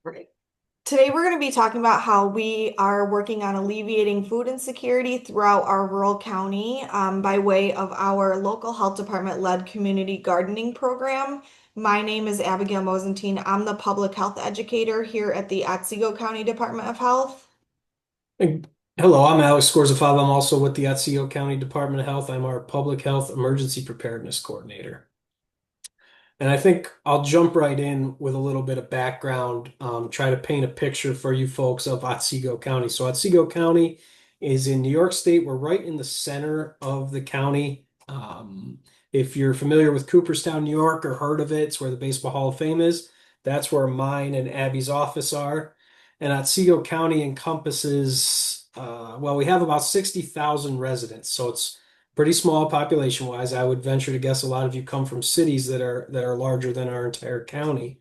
Right. Today, we're going to be talking about how we are working on alleviating food insecurity throughout our rural county by way of our local health department led community gardening program. My name is Abigail Mosentine. I'm the public health educator here at the Otsego County Department of Health. Hey, hello, I'm Alex Scorzafava. I'm also with the Otsego County Department of Health. I'm our Public Health Emergency Preparedness Coordinator. And I think I'll jump right in with a little bit of background, try to paint a picture for you folks of Otsego County. So Otsego County is in New York State. We're right in the center of the county. If you're familiar with Cooperstown, New York, or heard of it, it's where the Baseball Hall of Fame is. That's where mine and Abby's office are. And Otsego County encompasses, well, we have about 60,000 residents. So it's pretty small population wise. I would venture to guess a lot of you come from cities that are larger than our entire county.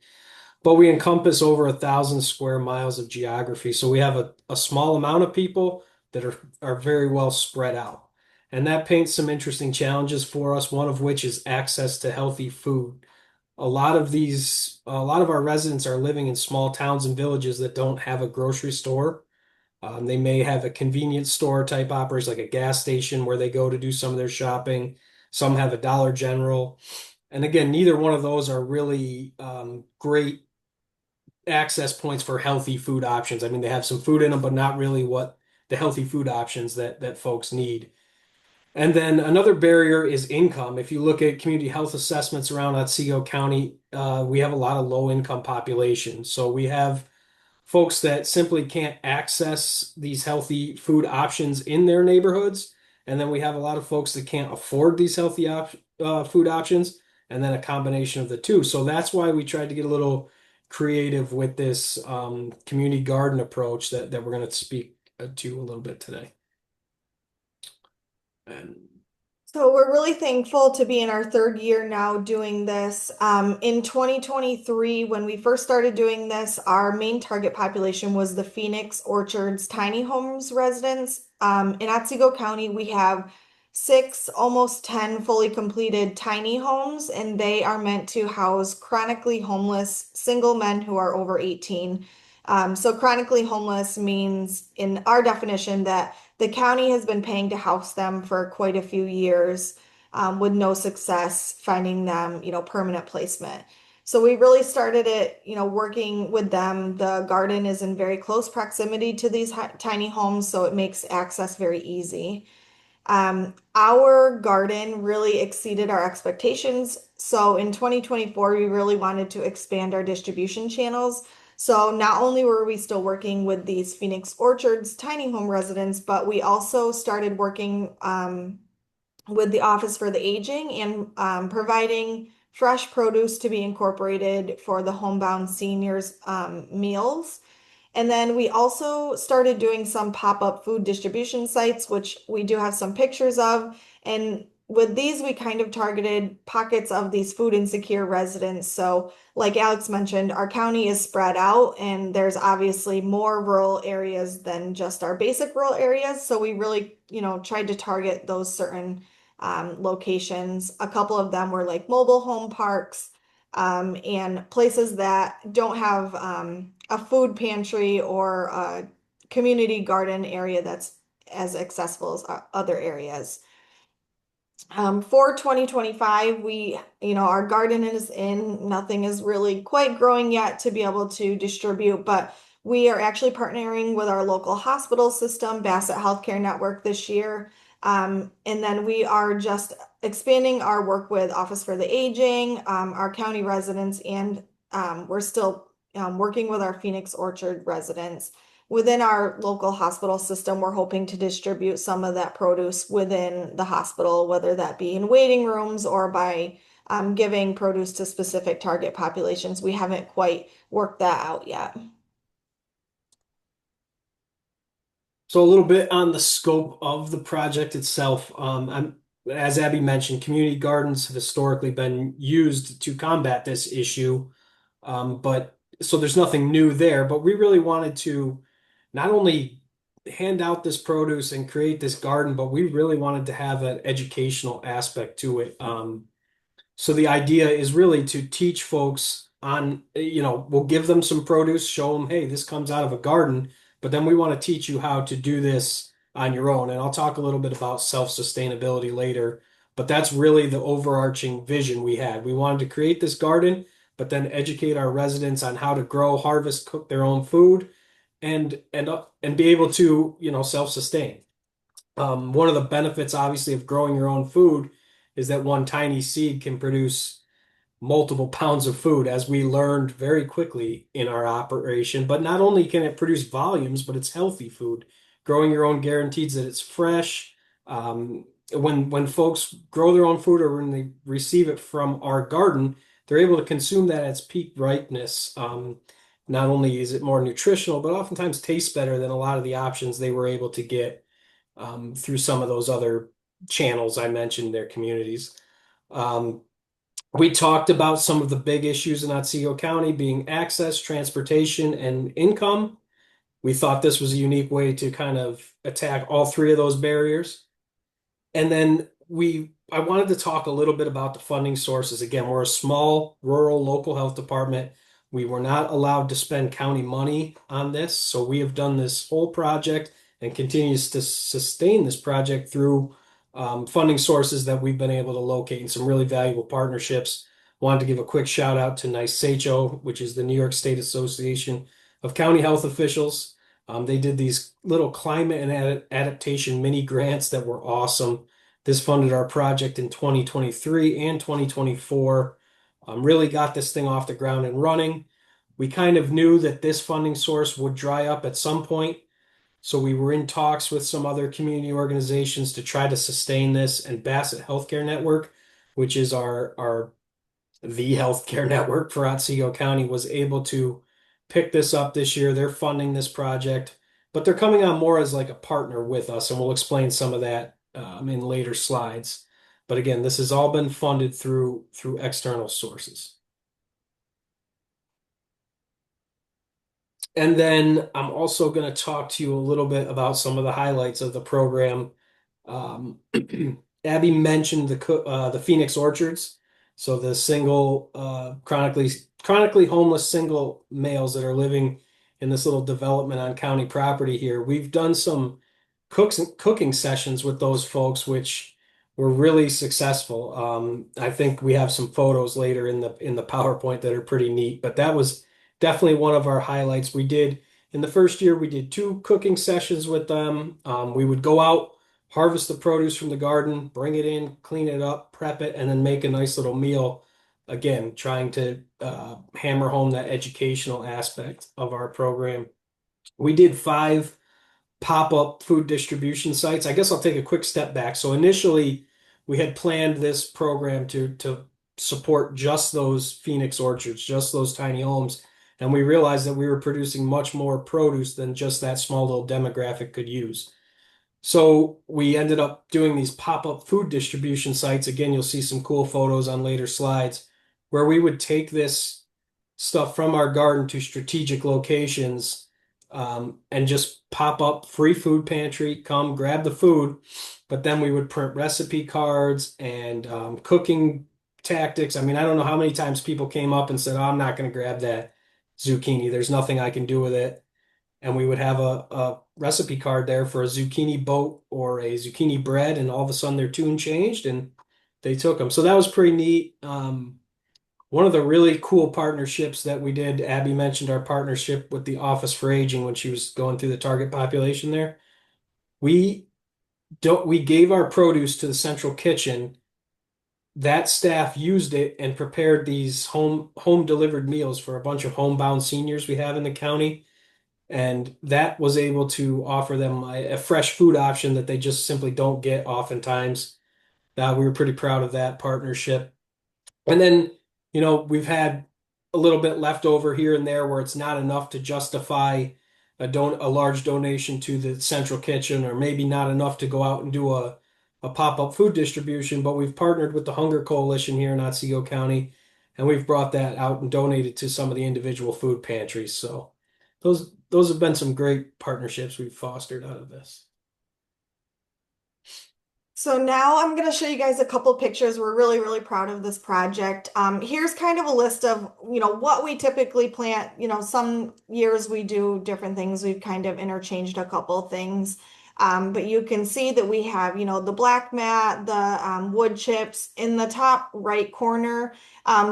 But we encompass over 1,000 square miles of geography. So we have a small amount of people that are very well spread out. And that paints some interesting challenges for us, one of which is access to healthy food. A lot of our residents are living in small towns and villages that don't have a grocery store. They may have a convenience store type operation, like a gas station where they go to do some of their shopping. Some have a Dollar General. And again, neither one of those are really great access points for healthy food options. I mean, they have some food in them, but not really what the healthy food options that folks need. And then another barrier is income. If you look at community health assessments around Otsego County, we have a lot of low income population. So we have folks that simply can't access these healthy food options in their neighborhoods. And then we have a lot of folks that can't afford these healthy food options, and then a combination of the two. So that's why we tried to get a little creative with this community garden approach that we're going to speak to a little bit today. And So we're really thankful to be in our third year now doing this. In 2023, when we first started doing this, our main target population was the Phoenix Orchards tiny homes residents. In Otsego County, we have six, almost 10 fully completed tiny homes, and they are meant to house chronically homeless single men who are over 18. So chronically homeless means, in our definition, that the county has been paying to house them for quite a few years, with no success finding them, permanent placement. So we really started it, working with them. The garden is in very close proximity to these tiny homes, so it makes access very easy. Our garden really exceeded our expectations. So in 2024, we really wanted to expand our distribution channels. So not only were we still working with these Phoenix Orchards tiny home residents, but we also started working with the Office for the Aging and providing fresh produce to be incorporated for the homebound seniors meals. And then we also started doing some pop-up food distribution sites, which we do have some pictures of. And with these, we kind of targeted pockets of these food insecure residents. So, like Alex mentioned, our county is spread out, and there's obviously more rural areas than just our basic rural areas. So we really, tried to target those certain locations. A couple of them were like mobile home parks, and places that don't have a food pantry or a community garden area that's as accessible as other areas. For 2025, our garden is in. Nothing is really quite growing yet to be able to distribute, but we are actually partnering with our local hospital system, Bassett Healthcare Network, this year. And then we are just expanding our work with Office for the Aging, our county residents, and we're still working with our Phoenix Orchard residents. Within our local hospital system, we're hoping to distribute some of that produce within the hospital, whether that be in waiting rooms or by giving produce to specific target populations. We haven't quite worked that out yet. so a little bit on the scope of the project itself. As Abby mentioned, community gardens have historically been used to combat this issue. But so there's nothing new there, but we really wanted to not only hand out this produce and create this garden, but we really wanted to have an educational aspect to it. So the idea is really to teach folks on, we'll give them some produce, show them, hey, this comes out of a garden, but then we want to teach you how to do this on your own. And I'll talk a little bit about self-sustainability later, but that's really the overarching vision we had. We wanted to create this garden, but then educate our residents on how to grow, harvest, cook their own food and be able to, self-sustain. One of the benefits, obviously, of growing your own food is that one tiny seed can produce multiple pounds of food, as we learned very quickly in our operation. But not only can it produce volumes, but it's healthy food. Growing your own guarantees that it's fresh. When folks grow their own food or when they receive it from our garden, they're able to consume that at its peak ripeness. Not only is it more nutritional, but oftentimes tastes better than a lot of the options they were able to get through some of those other channels I mentioned in their communities. Um, we talked about some of the big issues in Otsego County being access, transportation, and income. We thought this was a unique way to kind of attack all three of those barriers. And then I wanted to talk a little bit about the funding sources. Again, we're a small rural local health department. We were not allowed to spend county money on this, so we have done this whole project and continues to sustain this project through funding sources that we've been able to locate in some really valuable partnerships. Wanted to give a quick shout out to NYSEHO, which is the New York State Association of County Health Officials. They did these little climate and adaptation mini grants that were awesome. This funded our project in 2023 and 2024. Really got this thing off the ground and running. We kind of knew that this funding source would dry up at some point. So we were in talks with some other community organizations to try to sustain this. And Bassett Healthcare Network, which is the healthcare network for Otsego County, was able to pick this up this year. They're funding this project, but they're coming on more as like a partner with us, and we'll explain some of that in later slides. But again, this has all been funded through external sources. And then I'm also going to talk to you a little bit about some of the highlights of the program. Um, Abby mentioned the Phoenix Orchards, so the single chronically homeless single males that are living in this little development on county property here. We've done some cooking sessions with those folks, which were really successful. I think we have some photos later in the PowerPoint that are pretty neat, but that was definitely one of our highlights. We did in the first year, we did two cooking sessions with them. We would go out, harvest the produce from the garden, bring it in, clean it up, prep it, and then make a nice little meal. Again, trying to hammer home that educational aspect of our program. We did 5 pop-up food distribution sites. I guess I'll take a quick step back. So initially, we had planned this program to support just those Phoenix orchards, just those tiny homes. And we realized that we were producing much more produce than just that small little demographic could use. So we ended up doing these pop-up food distribution sites. Again, you'll see some cool photos on later slides where we would take this stuff from our garden to strategic locations and just pop up free food pantry, come grab the food, but then we would print recipe cards and cooking tactics. I mean, I don't know how many times people came up and said, "Oh, I'm not going to grab that zucchini. There's nothing I can do with it." And we would have a recipe card there for a zucchini boat or a zucchini bread, and all of a sudden their tune changed and they took them. So that was pretty neat. One of the really cool partnerships that we did, Abby mentioned our partnership with the Office for Aging when she was going through the target population there. We we gave our produce to the central kitchen. That staff used it and prepared these home delivered meals for a bunch of homebound seniors we have in the county. And that was able to offer them a fresh food option that they just simply don't get oftentimes. We were pretty proud of that partnership. And then, we've had a little bit left over here and there where it's not enough to justify a large donation to the central kitchen, or maybe not enough to go out and do a pop-up food distribution, but we've partnered with the Hunger Coalition here in Otsego County, and we've brought that out and donated to some of the individual food pantries. So those have been some great partnerships we've fostered out of this. So now I'm going to show you guys a couple pictures. We're really, really proud of this project. Here's kind of a list of, what we typically plant. Some years we do different things. We've kind of interchanged a couple things. But you can see that we have, the black mat, the wood chips in the top right corner.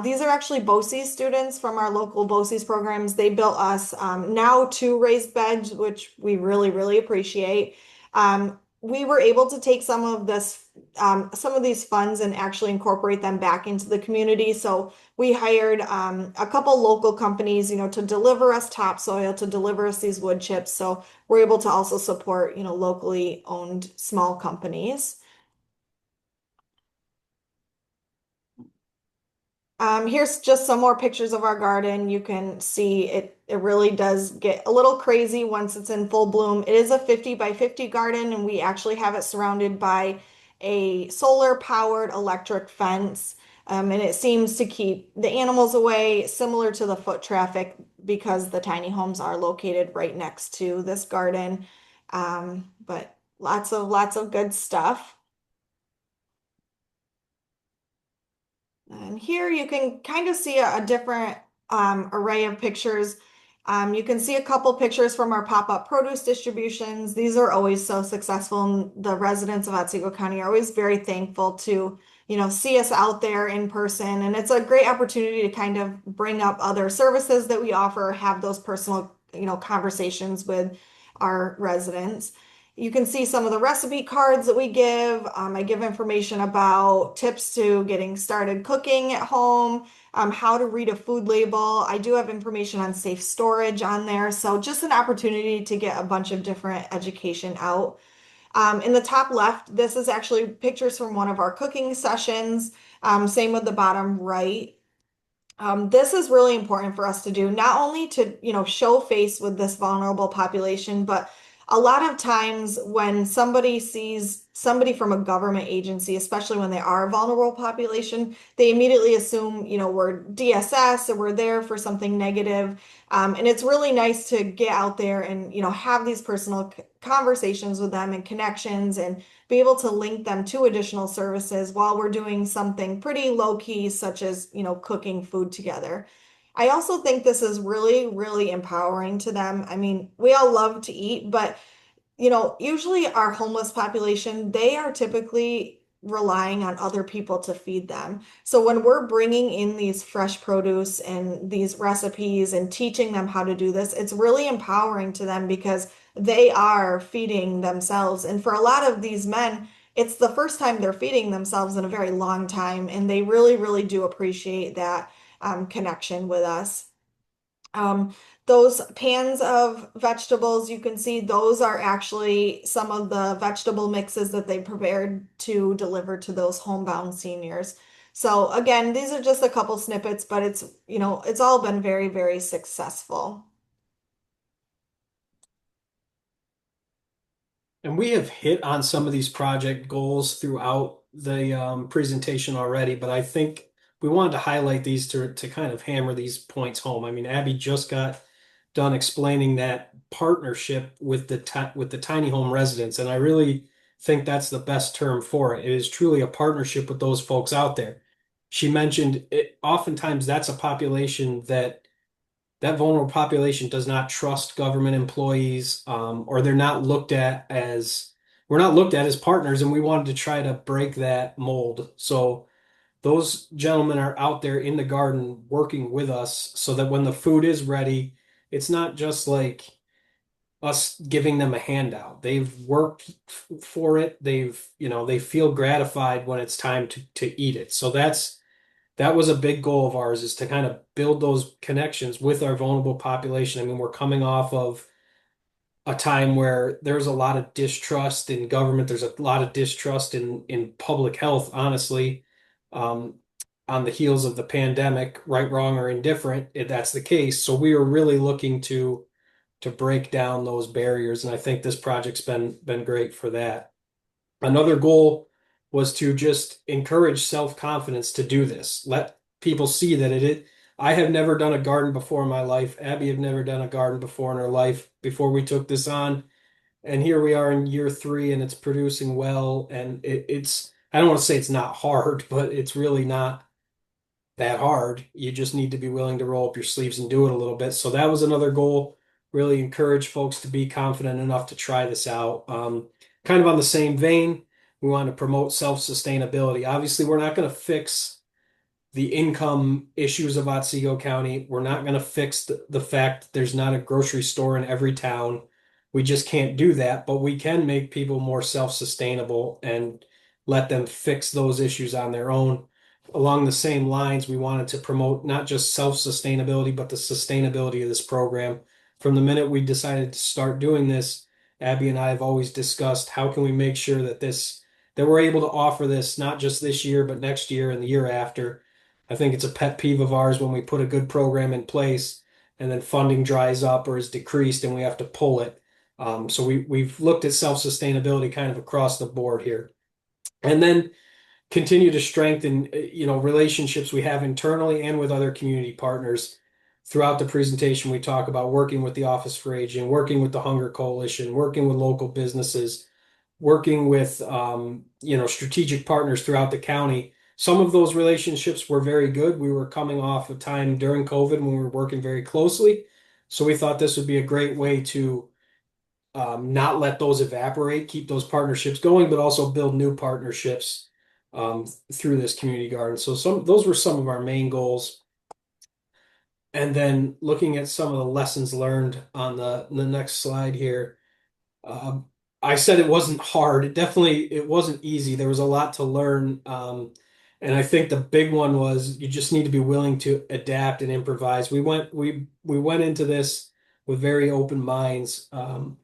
These are actually BOCES students from our local BOCES programs. They built us now two raised beds, which we really, really appreciate. We were able to take some of these funds and actually incorporate them back into the community. So we hired a couple local companies, to deliver us topsoil, to deliver us these wood chips. So we're able to also support, locally owned small companies. Here's just some more pictures of our garden. You can see it really does get a little crazy once it's in full bloom. It is a 50 by 50 garden, and we actually have it surrounded by a solar powered electric fence. And it seems to keep the animals away, similar to the foot traffic, because the tiny homes are located right next to this garden. But lots of good stuff. And here you can kind of see a different array of pictures. You can see a couple pictures from our pop-up produce distributions. These are always so successful, and the residents of Otsego County are always very thankful to, see us out there in person. And it's a great opportunity to kind of bring up other services that we offer, have those personal, conversations with our residents. You can see some of the recipe cards that we give. I give information about tips to getting started cooking at home, how to read a food label. I do have information on safe storage on there. So just an opportunity to get a bunch of different education out. In the top left, this is actually pictures from one of our cooking sessions. Same with the bottom right. This is really important for us to do, not only to, show face with this vulnerable population, but a lot of times when somebody sees somebody from a government agency, especially when they are a vulnerable population, they immediately assume, we're DSS or we're there for something negative. And it's really nice to get out there and, have these personal conversations with them and connections and be able to link them to additional services while we're doing something pretty low key, such as, cooking food together. I also think this is really, really empowering to them. I mean, we all love to eat, but usually our homeless population, they are typically relying on other people to feed them. So when we're bringing in these fresh produce and these recipes and teaching them how to do this, it's really empowering to them because they are feeding themselves. And for a lot of these men, it's the first time they're feeding themselves in a very long time, and they really, really do appreciate that connection with us. Um, those pans of vegetables, you can see those are actually some of the vegetable mixes that they prepared to deliver to those homebound seniors. So again, these are just a couple snippets, but it's all been very, very successful. And we have hit on some of these project goals throughout the presentation already, but I think we wanted to highlight these to kind of hammer these points home. I mean, Abby just got done explaining that partnership with with the tiny home residents, and I really think that's the best term for it. It is truly a partnership with those folks out there. She mentioned it, oftentimes that's a population that vulnerable population does not trust government employees, or they're not looked at as we're not looked at as partners, and we wanted to try to break that mold. So those gentlemen are out there in the garden working with us so that when the food is ready, it's not just like us giving them a handout. They've worked for it. They feel gratified when it's time to eat it. So that was a big goal of ours, is to kind of build those connections with our vulnerable population. I mean, we're coming off of a time where there's a lot of distrust in government. There's a lot of distrust in public health, honestly, um, on the heels of the pandemic, right, wrong, or indifferent, if that's the case. So we are really looking to break down those barriers, and I think this project's been great for that. Another goal was to just encourage self-confidence to do this. Let people see that I have never done a garden before in my life. Abby had never done a garden before in her life before we took this on. And here we are in year three, and it's producing well. And it's, I don't want to say it's not hard, but it's really not that hard. You just need to be willing to roll up your sleeves and do it a little bit. So that was another goal. Really encourage folks to be confident enough to try this out. Kind of on the same vein, we want to promote self-sustainability. Obviously, we're not going to fix the income issues of Otsego County. We're not going to fix the fact that there's not a grocery store in every town. We just can't do that, but we can make people more self-sustainable and let them fix those issues on their own. Along the same lines, we wanted to promote not just self-sustainability, but the sustainability of this program. From the minute we decided to start doing this, Abby and I have always discussed how can we make sure that we're able to offer this not just this year, but next year and the year after. I think it's a pet peeve of ours when we put a good program in place and then funding dries up or is decreased and we have to pull it. So we've looked at self-sustainability kind of across the board here. And then continue to strengthen, relationships we have internally and with other community partners. Throughout the presentation, we talk about working with the Office for Aging, working with the Hunger Coalition, working with local businesses, working with strategic partners throughout the county. Some of those relationships were very good. We were coming off a time during COVID when we were working very closely. So we thought this would be a great way to not let those evaporate, keep those partnerships going, but also build new partnerships through this community garden. So those were some of our main goals. And then looking at some of the lessons learned on the next slide here. Um, I said it wasn't hard. It wasn't easy. There was a lot to learn. And I think the big one was you just need to be willing to adapt and improvise. We went into this with very open minds. And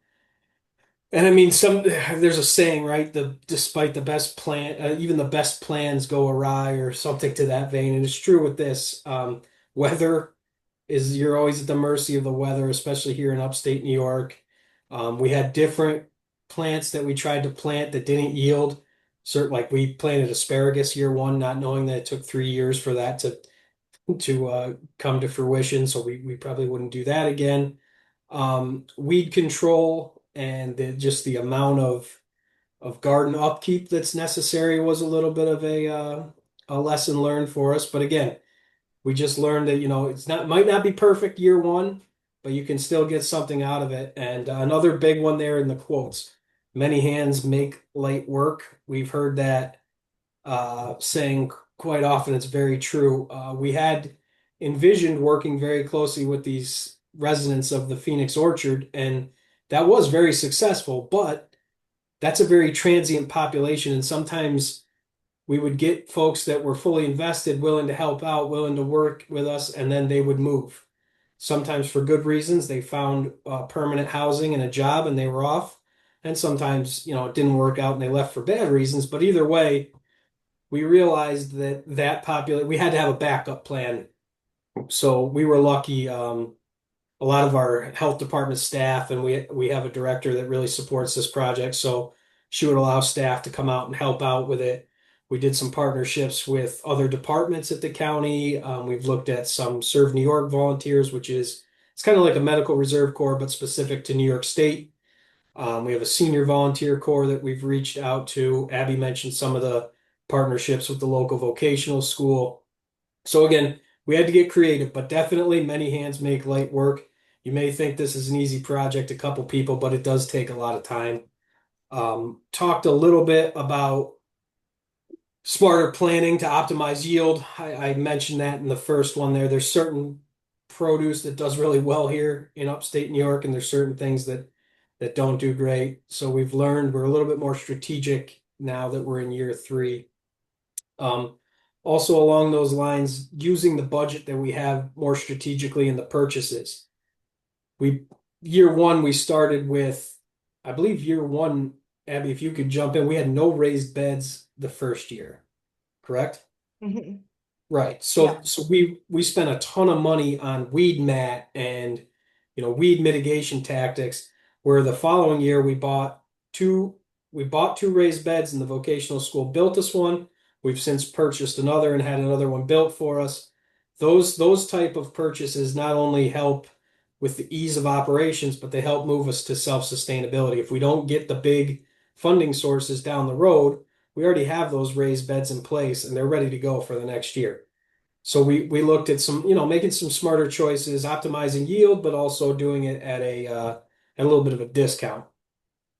I mean, there's a saying, right? Despite the best plan, even the best plans go awry, or something to that vein. And it's true with this. Weather you're always at the mercy of the weather, especially here in upstate New York. We had different plants that we tried to plant that didn't yield. Like we planted asparagus year one, not knowing that it took 3 years for that to come to fruition. So we probably wouldn't do that again. Weed control and just the amount of garden upkeep that's necessary was a little bit of a lesson learned for us. But again, we just learned that, might not be perfect year one, but you can still get something out of it. And another big one there in the quotes, many hands make light work. We've heard that saying quite often. It's very true. We had envisioned working very closely with these residents of the Phoenix Orchard, and that was very successful, but that's a very transient population. And sometimes we would get folks that were fully invested, willing to help out, willing to work with us, and then they would move. Sometimes for good reasons, they found permanent housing and a job and they were off. And sometimes, it didn't work out and they left for bad reasons. But either way, we realized we had to have a backup plan. So we were lucky. A lot of our health department staff, and we have a director that really supports this project. So she would allow staff to come out and help out with it. We did some partnerships with other departments at the county. We've looked at some Serve New York volunteers, it's kind of like a medical reserve corps, but specific to New York State. We have a senior volunteer corps that we've reached out to. Abby mentioned some of the partnerships with the local vocational school. So again, we had to get creative, but definitely many hands make light work. You may think this is an easy project, a couple people, but it does take a lot of time. Talked a little bit about smarter planning to optimize yield. I mentioned that in the first one there. There's certain produce that does really well here in upstate New York, and there's certain things that don't do great. So we've learned we're a little bit more strategic now that we're in year three. Also along those lines, using the budget that we have more strategically in the purchases. We Year one, we started with, I believe year one, Abby, if you could jump in, we had no raised beds the first year, correct? Mhm. Right. Yeah. So we spent a ton of money on weed mat and weed mitigation tactics, where the following year we bought two raised beds and the vocational school built us one. We've since purchased another and had another one built for us. Those type of purchases not only help with the ease of operations, but they help move us to self-sustainability. If we don't get the big funding sources down the road, we already have those raised beds in place and they're ready to go for the next year. So we looked at some, making some smarter choices, optimizing yield, but also doing it at a little bit of a discount.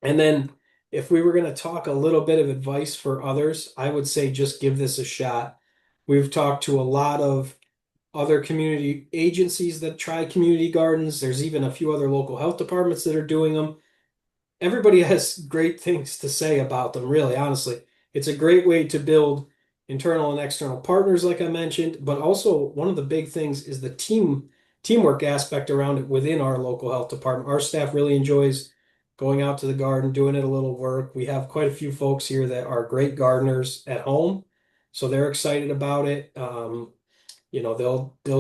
And then if we were going to talk a little bit of advice for others, I would say just give this a shot. We've talked to a lot of other community agencies that try community gardens. There's even a few other local health departments that are doing them. Everybody has great things to say about them, really, honestly. It's a great way to build internal and external partners, like I mentioned, but also one of the big things is the teamwork aspect around it within our local health department. Our staff really enjoys going out to the garden, doing it a little work. We have quite a few folks here that are great gardeners at home, so they're excited about it. They'll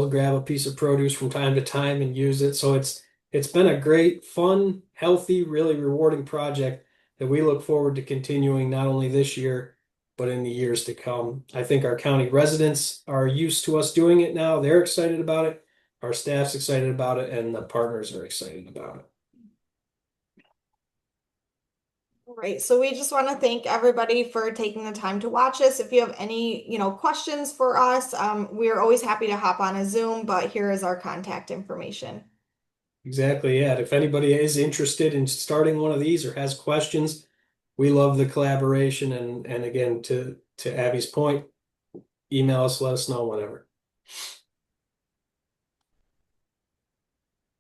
grab a piece of produce from time to time and use it. So it's been a great, fun, healthy, really rewarding project that we look forward to continuing not only this year, but in the years to come. I think our county residents are used to us doing it now. They're excited about it. Our staff's excited about it, and the partners are excited about it. Right. So we just want to thank everybody for taking the time to watch us. If you have any, questions for us, we are always happy to hop on a Zoom, but here is our contact information. Exactly. Yeah. If anybody is interested in starting one of these or has questions, we love the collaboration. And again, to Abby's point, email us, let us know whatever.